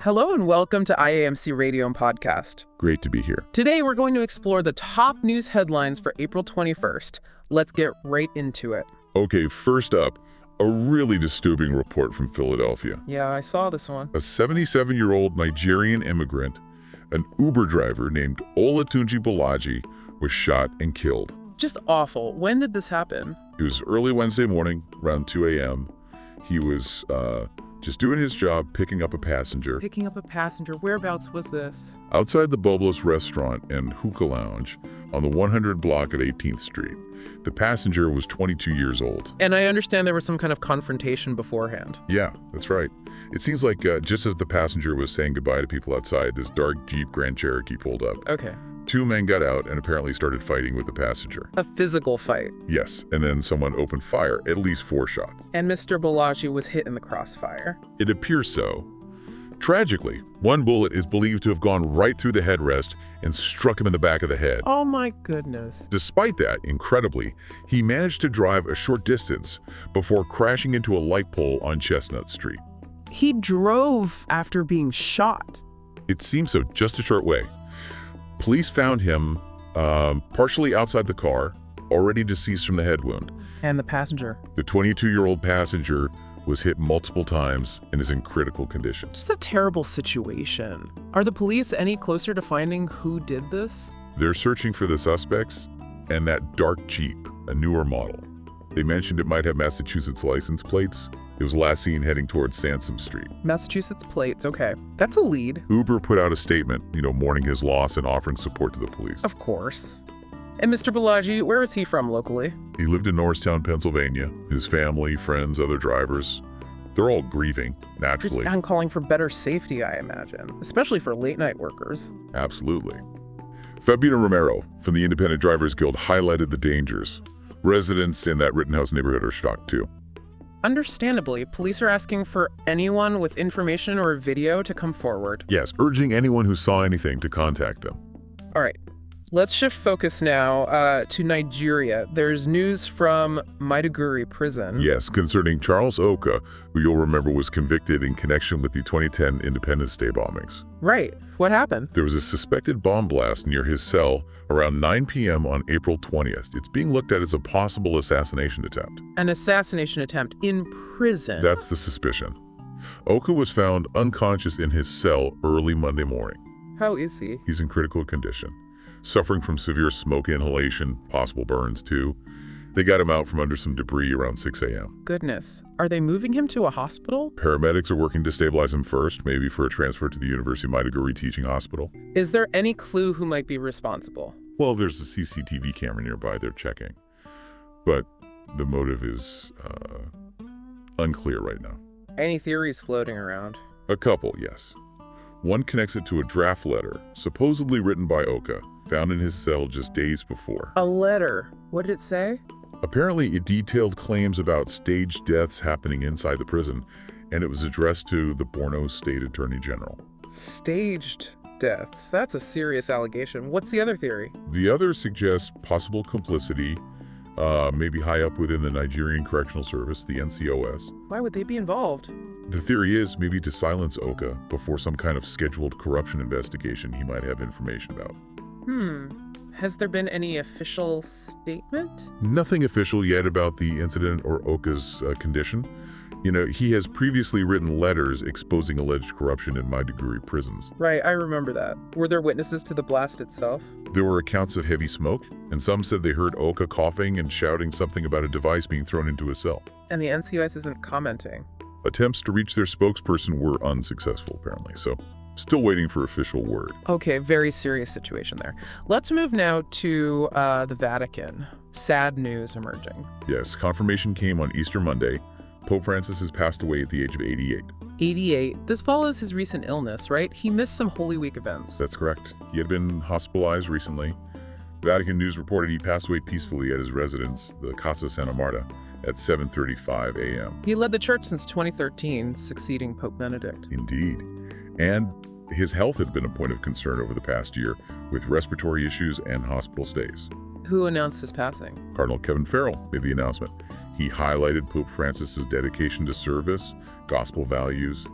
Hello and welcome to IAMC Radio and Podcast. Great to be here. Today we're going to explore the top news headlines for April 21st. Let's get right into it. Okay, first up, a really disturbing report from Philadelphia. Yeah, I saw this one. A 77-year-old Nigerian immigrant, an Uber driver named Olatunji Bakare, was shot and killed. Just awful. When did this happen? It was early Wednesday morning, around 2 a.m. He was just doing his job, picking up a passenger. Picking up a passenger. Whereabouts was this? Outside the Bubbles restaurant and hookah lounge on the 100 block at 18th Street. The passenger was 22 years old. And I understand there was some kind of confrontation beforehand. Yeah, that's right. It seems like just as the passenger was saying goodbye to people outside, this dark Jeep Grand Cherokee pulled up. Okay. Two men got out and apparently started fighting with the passenger. A physical fight. Yes, and then someone opened fire, at least 4 shots. And Mr. Bakare was hit in the crossfire. It appears so. Tragically, one bullet is believed to have gone right through the headrest and struck him in the back of the head. Oh my goodness. Despite that, incredibly, he managed to drive a short distance before crashing into a light pole on Chestnut Street. He drove after being shot. It seems so, just a short way. Police found him partially outside the car, already deceased from the head wound. And the passenger. The 22-year-old passenger was hit multiple times and is in critical condition. Just a terrible situation. Are the police any closer to finding who did this? They're searching for the suspects and that dark Jeep, a newer model. They mentioned it might have Massachusetts license plates. It was last seen heading towards Sansom Street. Massachusetts plates, okay. That's a lead. Uber put out a statement, mourning his loss and offering support to the police. Of course. And Mr. Bakare, where is he from locally? He lived in Norristown, Pennsylvania. His family, friends, other drivers, they're all grieving, naturally. I'm calling for better safety, I imagine, especially for late-night workers. Absolutely. Fabiana Romero from the Independent Drivers Guild highlighted the dangers. Residents in that Rittenhouse neighborhood are shocked too. Understandably, police are asking for anyone with information or video to come forward. Yes, urging anyone who saw anything to contact them. All right. Let's shift focus now to Nigeria. There's news from Maiduguri prison. Yes, concerning Charles Okah, who you'll remember was convicted in connection with the 2010 Independence Day bombings. Right. What happened? There was a suspected bomb blast near his cell around 9 p.m. on April 20th. It's being looked at as a possible assassination attempt. An assassination attempt in prison? That's the suspicion. Okah was found unconscious in his cell early Monday morning. How is he? He's in critical condition, suffering from severe smoke inhalation, possible burns too. They got him out from under some debris around 6 a.m. Goodness. Are they moving him to a hospital? Paramedics are working to stabilize him first, maybe for a transfer to the University of Maiduguri Teaching Hospital. Is there any clue who might be responsible? Well, there's a CCTV camera nearby they're checking. But the motive is unclear right now. Any theories floating around? A couple, yes. One connects it to a draft letter, supposedly written by Okah, found in his cell just days before. A letter? What did it say? Apparently, it detailed claims about staged deaths happening inside the prison, and it was addressed to the Borno State Attorney General. Staged deaths? That's a serious allegation. What's the other theory? The other suggests possible complicity, maybe high up within the Nigerian Correctional Service, the NCOS. Why would they be involved? The theory is maybe to silence Okah before some kind of scheduled corruption investigation he might have information about. Has there been any official statement? Nothing official yet about the incident or Okah's condition. He has previously written letters exposing alleged corruption in Maiduguri prisons. Right, I remember that. Were there witnesses to the blast itself? There were accounts of heavy smoke, and some said they heard Okah coughing and shouting something about a device being thrown into his cell. And the NCOS isn't commenting. Attempts to reach their spokesperson were unsuccessful, apparently, so still waiting for official word. Okay, very serious situation there. Let's move now to the Vatican. Sad news emerging. Yes, confirmation came on Easter Monday. Pope Francis has passed away at the age of 88. 88. This follows his recent illness, right? He missed some Holy Week events. That's correct. He had been hospitalized recently. Vatican News reported he passed away peacefully at his residence, the Casa Santa Marta, at 7:35 a.m. He led the church since 2013, succeeding Pope Benedict. Indeed. And his health had been a point of concern over the past year, with respiratory issues and hospital stays. Who announced his passing? Cardinal Kevin Farrell made the announcement. He highlighted Pope Francis's dedication to service, gospel values,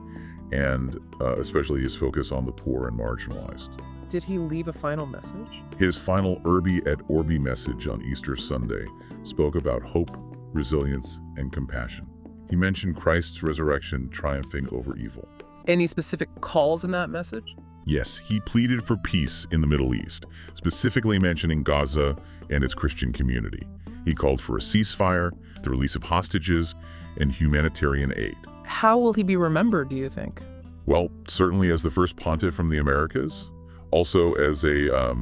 and especially his focus on the poor and marginalized. Did he leave a final message? His final Urbi et Orbi message on Easter Sunday spoke about hope, resilience, and compassion. He mentioned Christ's resurrection triumphing over evil. Any specific calls in that message? Yes, he pleaded for peace in the Middle East, specifically mentioning Gaza and its Christian community. He called for a ceasefire, the release of hostages, and humanitarian aid. How will he be remembered, do you think? Well, certainly as the first pontiff from the Americas, also as a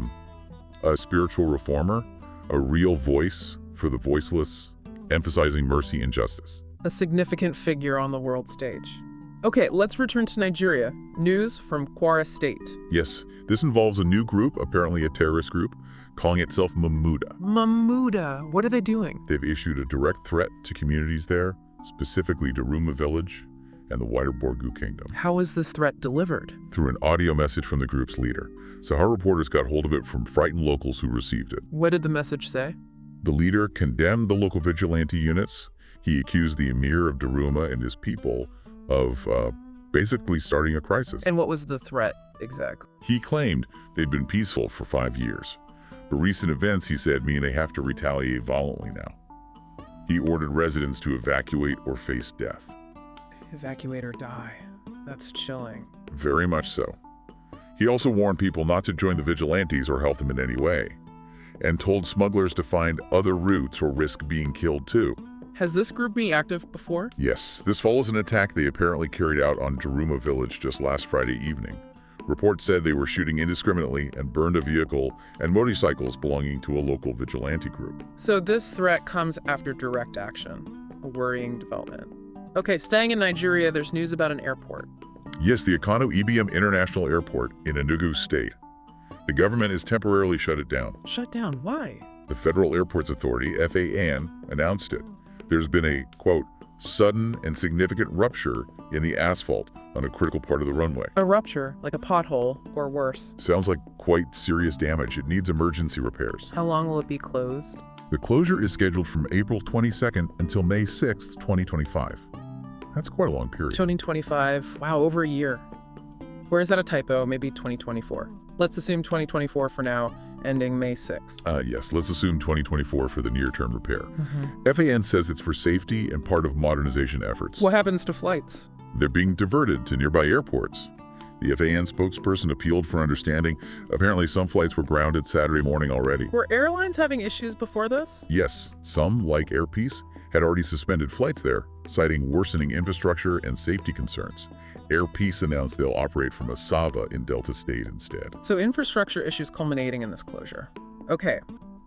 spiritual reformer, a real voice for the voiceless, emphasizing mercy and justice. A significant figure on the world stage. Okay, let's return to Nigeria. News from Kwara State. Yes, this involves a new group, apparently a terrorist group, calling itself Mamuda. Mamuda, what are they doing? They've issued a direct threat to communities there, specifically Duruma village and the wider Borgu kingdom. How is this threat delivered? Through an audio message from the group's leader. Sahara reporters got hold of it from frightened locals who received it. What did the message say? The leader condemned the local vigilante units. He accused the emir of Duruma and his people of basically starting a crisis. And what was the threat exactly? He claimed they'd been peaceful for 5 years. But recent events, he said, mean they have to retaliate violently now. He ordered residents to evacuate or face death. Evacuate or die. That's chilling. Very much so. He also warned people not to join the vigilantes or help them in any way, and told smugglers to find other routes or risk being killed too. Has this group been active before? Yes, this follows an attack they apparently carried out on Duruma village just last Friday evening. Reports said they were shooting indiscriminately and burned a vehicle and motorcycles belonging to a local vigilante group. So this threat comes after direct action. A worrying development. Okay, staying in Nigeria, there's news about an airport. Yes, the Akano Ibiam International Airport in Enugu State. The government has temporarily shut it down. Shut down? Why? The Federal Airports Authority, FAN, announced it. There's been a, quote, sudden and significant rupture in the asphalt on a critical part of the runway. A rupture, like a pothole, or worse. Sounds like quite serious damage. It needs emergency repairs. How long will it be closed? The closure is scheduled from April 22nd until May 6th, 2025. That's quite a long period. 2025, wow, over a year. Where is that a typo? Maybe 2024. Let's assume 2024 for now, ending May 6th. Yes, let's assume 2024 for the near-term repair. FAN says it's for safety and part of modernization efforts. What happens to flights? They're being diverted to nearby airports. The FAN spokesperson appealed for understanding. Apparently some flights were grounded Saturday morning already. Were airlines having issues before this? Yes, some, like Air Peace, had already suspended flights there, citing worsening infrastructure and safety concerns. Air Peace announced they'll operate from Asaba in Delta State instead. So infrastructure issues culminating in this closure. Okay,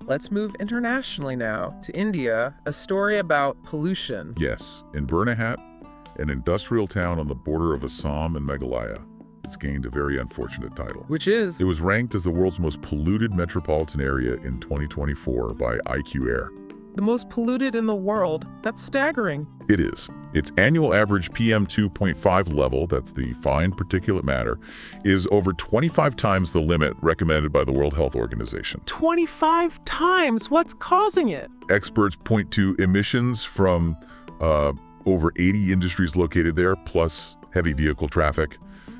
let's move internationally now to India, a story about pollution. Yes, in Burnahat, an industrial town on the border of Assam and Meghalaya, it's gained a very unfortunate title. Which is? It was ranked as the world's most polluted metropolitan area in 2024 by IQ Air. The most polluted in the world? That's staggering. It is. Its annual average PM2.5 level, that's the fine particulate matter, is over 25 times the limit recommended by the World Health Organization. 25 times? What's causing it? Experts point to emissions from over 80 industries located there, plus heavy vehicle traffic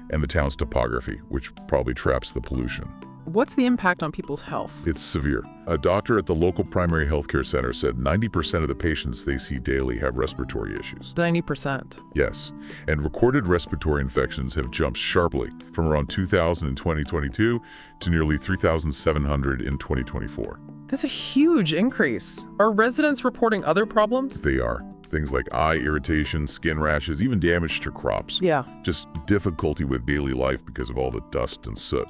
and the town's topography, which probably traps the pollution. What's the impact on people's health? It's severe. A doctor at the local primary healthcare center said 90% of the patients they see daily have respiratory issues. 90%. Yes, and recorded respiratory infections have jumped sharply from around 2,000 in 2022 to nearly 3,700 in 2024. That's a huge increase. Are residents reporting other problems? They are. Things like eye irritation, skin rashes, even damage to crops. Yeah. Just difficulty with daily life because of all the dust and soot.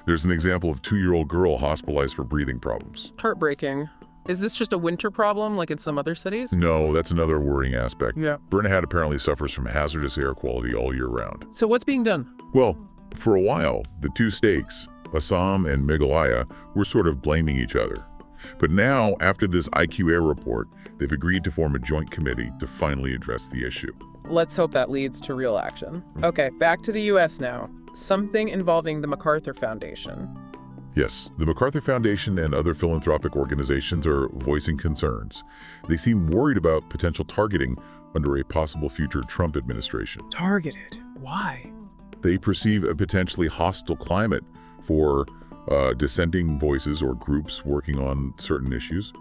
There's an example of a 2-year-old girl hospitalized for breathing problems. Heartbreaking. Is this just a winter problem like in some other cities? No, that's another worrying aspect. Yeah. Burnahat apparently suffers from hazardous air quality all year round. So what's being done? Well, for a while, the two states, Assam and Meghalaya, were sort of blaming each other. But now, after this IQ Air report, they've agreed to form a joint committee to finally address the issue. Let's hope that leads to real action. Okay, back to the U.S. now. Something involving the MacArthur Foundation. Yes, the MacArthur Foundation and other philanthropic organizations are voicing concerns. They seem worried about potential targeting under a possible future Trump administration. Targeted? Why? They perceive a potentially hostile climate for dissenting voices or groups working on certain issues.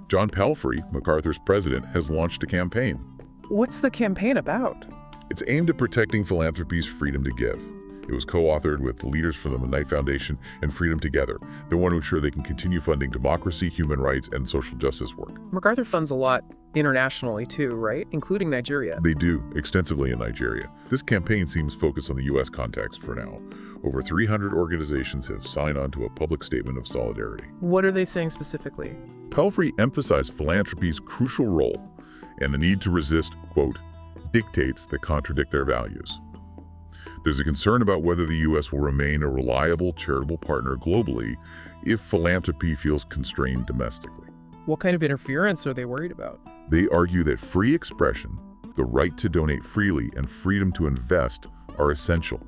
John Pelphrey, MacArthur's president, has launched a campaign. What's the campaign about? It's aimed at protecting philanthropy's freedom to give. It was co-authored with leaders from the Knight Foundation and Freedom Together. They want to ensure they can continue funding democracy, human rights, and social justice work. MacArthur funds a lot internationally too, right? Including Nigeria. They do, extensively in Nigeria. This campaign seems focused on the U.S. context for now. Over 300 organizations have signed on to a public statement of solidarity. What are they saying specifically? Pelphrey emphasized philanthropy's crucial role and the need to resist, quote, dictates that contradict their values. There's a concern about whether the U.S. will remain a reliable charitable partner globally if philanthropy feels constrained domestically. What kind of interference are they worried about? They argue that free expression, the right to donate freely, and freedom to invest are essential.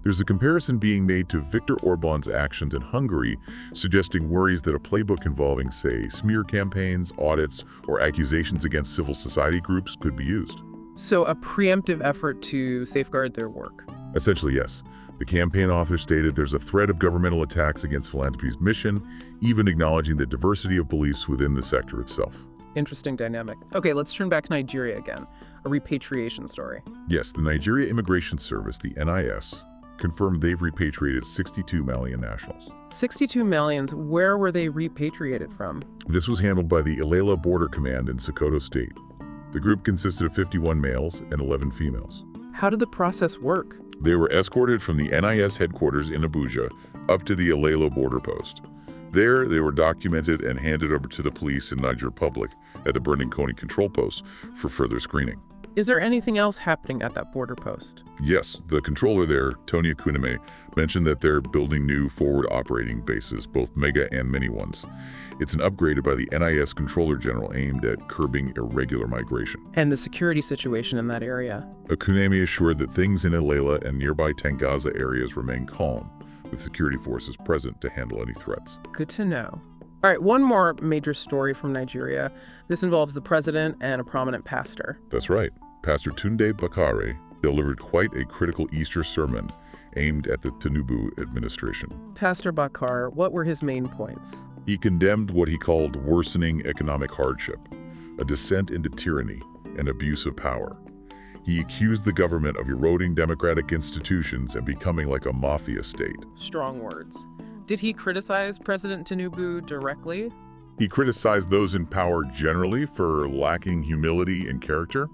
There's a comparison being made to Viktor Orban's actions in Hungary, suggesting worries that a playbook involving, say, smear campaigns, audits, or accusations against civil society groups could be used. So a preemptive effort to safeguard their work. Essentially, yes. The campaign author stated there's a threat of governmental attacks against philanthropy's mission, even acknowledging the diversity of beliefs within the sector itself. Interesting dynamic. Okay, let's turn back to Nigeria again. A repatriation story. Yes, the Nigeria Immigration Service, the NIS, confirmed they've repatriated 62 Malian nationals. 62 Malians, where were they repatriated from? This was handled by the Ilela Border Command in Sokoto State. The group consisted of 51 males and 11 females. How did the process work? They were escorted from the NIS headquarters in Abuja up to the Ilela border post. There, they were documented and handed over to the police in Niger Republic at the Birnin Koni control post for further screening. Is there anything else happening at that border post? Yes, the controller there, Tony Akuneme, mentioned that they're building new forward operating bases, both mega and mini ones. It's an upgrade by the NIS Controller General aimed at curbing irregular migration. And the security situation in that area? Akuneme assured that things in Ilela and nearby Tangaza areas remain calm, with security forces present to handle any threats. Good to know. All right, one more major story from Nigeria. This involves the president and a prominent pastor. That's right. Pastor Tunde Bakare delivered quite a critical Easter sermon aimed at the Tinubu administration. Pastor Bakare, what were his main points? He condemned what he called worsening economic hardship, a descent into tyranny, and abuse of power. He accused the government of eroding democratic institutions and becoming like a mafia state. Strong words. Did he criticize President Tinubu directly? He criticized those in power generally for lacking humility and character,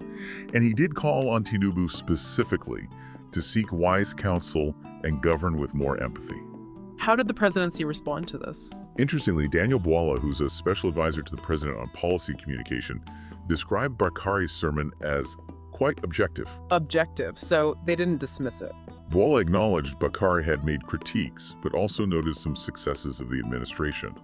and he did call on Tinubu specifically to seek wise counsel and govern with more empathy. How did the presidency respond to this? Interestingly, Daniel Bwala, who's a special advisor to the president on policy communication, described Bakare's sermon as quite objective. Objective, so they didn't dismiss it. Bwala acknowledged Bakare had made critiques, but also noted some successes of the administration.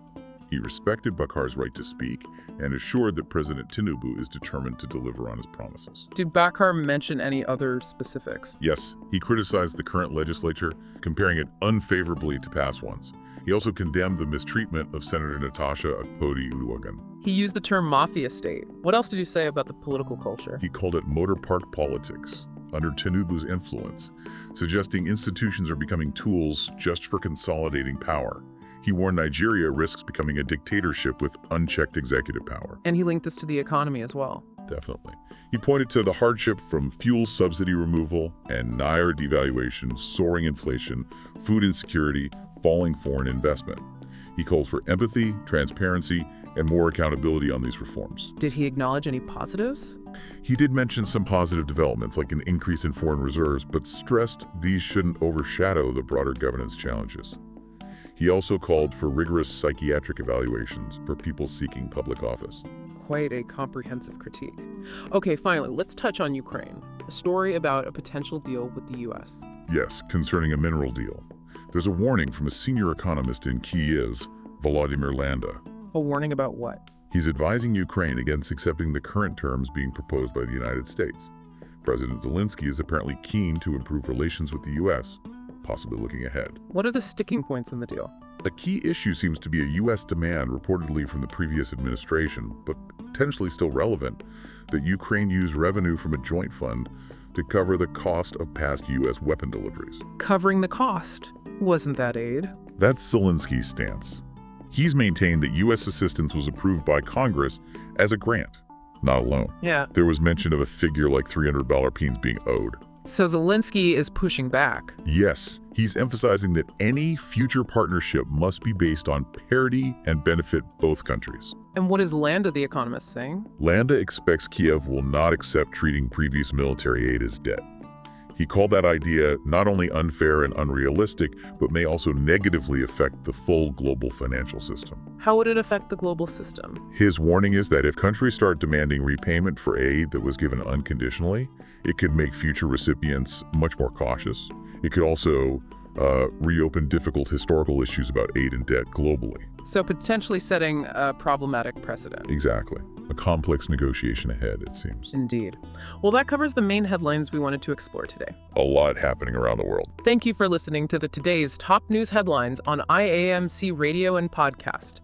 He respected Bakare's right to speak and assured that President Tinubu is determined to deliver on his promises. Did Bakare mention any other specifics? Yes, he criticized the current legislature, comparing it unfavorably to past ones. He also condemned the mistreatment of Senator Natasha Akpoti-Uduaghan. He used the term mafia state. What else did you say about the political culture? He called it motor park politics under Tinubu's influence, suggesting institutions are becoming tools just for consolidating power. He warned Nigeria risks becoming a dictatorship with unchecked executive power. And he linked this to the economy as well. Definitely. He pointed to the hardship from fuel subsidy removal and Naira devaluation, soaring inflation, food insecurity, falling foreign investment. He called for empathy, transparency, and more accountability on these reforms. Did he acknowledge any positives? He did mention some positive developments, like an increase in foreign reserves, but stressed these shouldn't overshadow the broader governance challenges. He also called for rigorous psychiatric evaluations for people seeking public office. Quite a comprehensive critique. Okay, finally, let's touch on Ukraine. A story about a potential deal with the U.S. Yes, concerning a mineral deal. There's a warning from a senior economist in Kyiv, Volodymyr Landa. A warning about what? He's advising Ukraine against accepting the current terms being proposed by the United States. President Zelensky is apparently keen to improve relations with the U.S., possibly looking ahead. What are the sticking points in the deal? A key issue seems to be a U.S. demand reportedly from the previous administration, but potentially still relevant, that Ukraine use revenue from a joint fund to to cover the cost of past U.S. weapon deliveries. Covering the cost. Wasn't that aid? That's Zelensky's stance. He's maintained that U.S. assistance was approved by Congress as a grant, not a loan. Yeah. There was mention of a figure like $300 being owed. So Zelensky is pushing back. Yes, he's emphasizing that any future partnership must be based on parity and benefit both countries. And what is Landa, the economist, saying? Landa expects Kiev will not accept treating previous military aid as debt. He called that idea not only unfair and unrealistic, but may also negatively affect the full global financial system. How would it affect the global system? His warning is that if countries start demanding repayment for aid that was given unconditionally, it could make future recipients much more cautious. It could also reopen difficult historical issues about aid and debt globally. So potentially setting a problematic precedent. Exactly. A complex negotiation ahead, it seems. Indeed. Well, that covers the main headlines we wanted to explore today. A lot happening around the world. Thank you for listening to today's top news headlines on IAMC Radio and podcast.